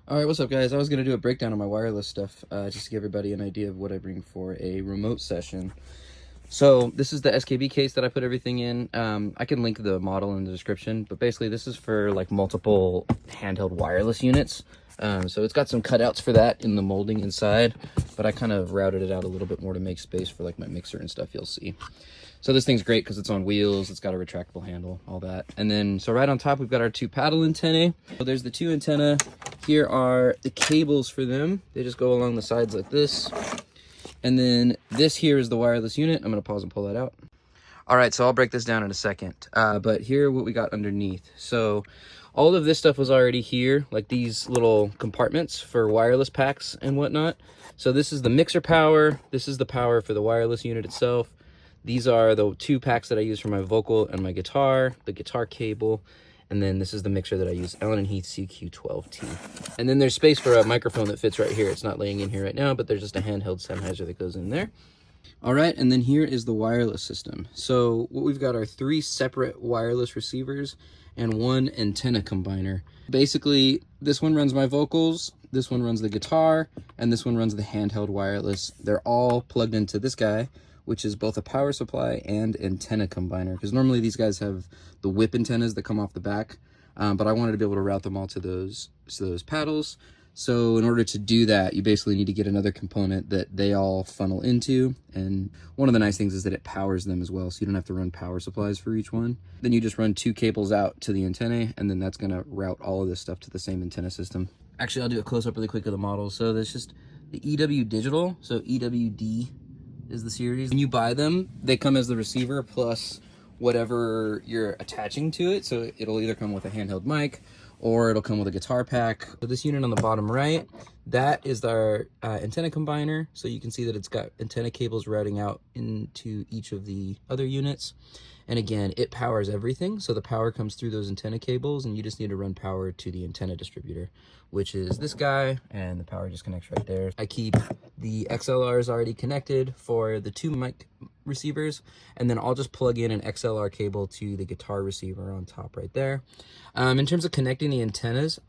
All right, what's up, guys? I was going to do a breakdown on my wireless stuff just to give everybody an idea of what I bring for a remote session. So this is the SKB case that I put everything in. I can link the model in the description, but basically this is for like multiple handheld wireless units. So it's got some cutouts for that in the molding inside, but I kind of routed it out a little bit more to make space for like my mixer and stuff you'll see. So this thing's great because it's on wheels, it's got a retractable handle, all that. And then, so right on top, we've got our two paddle antennae. So there's the two antenna. Here are the cables for them. They just go along the sides like this. And then this here is the wireless unit. I'm gonna pause and pull that out. All right, so I'll break this down in a second. But here, what we got underneath. So all of this stuff was already here, like these little compartments for wireless packs and whatnot. So this is the mixer power. This is the power for the wireless unit itself. These are the two packs that I use for my vocal and my guitar, the guitar cable, and then this is the mixer that I use, Allen & Heath CQ12T. And then there's space for a microphone that fits right here. It's not laying in here right now, but there's just a handheld Sennheiser that goes in there. All right, and then here is the wireless system. So what we've got are 3 separate wireless receivers and 1 antenna combiner. Basically, this one runs my vocals, this one runs the guitar, and this one runs the handheld wireless. They're all plugged into this guy, which is both a power supply and antenna combiner, because normally these guys have the whip antennas that come off the back, but I wanted to be able to route them all to those paddles. So in order to do that, you basically need to get another component that they all funnel into, and one of the nice things is that it powers them as well, so you don't have to run power supplies for each one. Then you just run 2 cables out to the antennae, and then that's going to route all of this stuff to the same antenna system. Actually, I'll do a close-up really quick of the model. So there's just the EW Digital, so EWD is the series. When you buy them, they come as the receiver plus whatever you're attaching to it. So it'll either come with a handheld mic or it'll come with a guitar pack. So this unit on the bottom right, that is our antenna combiner. So you can see that it's got antenna cables routing out into each of the other units. And again, it powers everything. So the power comes through those antenna cables and you just need to run power to the antenna distributor, which is this guy, and the power just connects right there. I keep the XLRs already connected for the 2 mic receivers, and then I'll just plug in an XLR cable to the guitar receiver on top right there. In terms of connecting the antennas,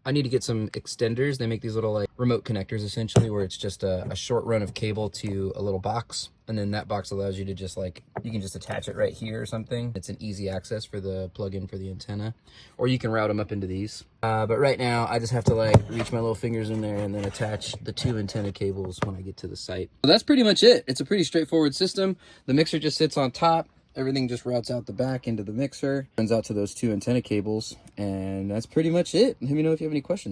I need to get some extenders. They make these little like remote connectors essentially, where it's just a short run of cable to a little box. And then that box allows you to just like, you can just attach it right here or something. It's an easy access for the plug-in for the antenna, or you can route them up into these. But right now I just have to like reach my little fingers in there and then attach the 2 antenna cables when I get to the site. So that's pretty much it. It's a pretty straightforward system. The mixer just sits on top. Everything just routes out the back into the mixer, runs out to those 2 antenna cables, and that's pretty much it. Let me know if you have any questions.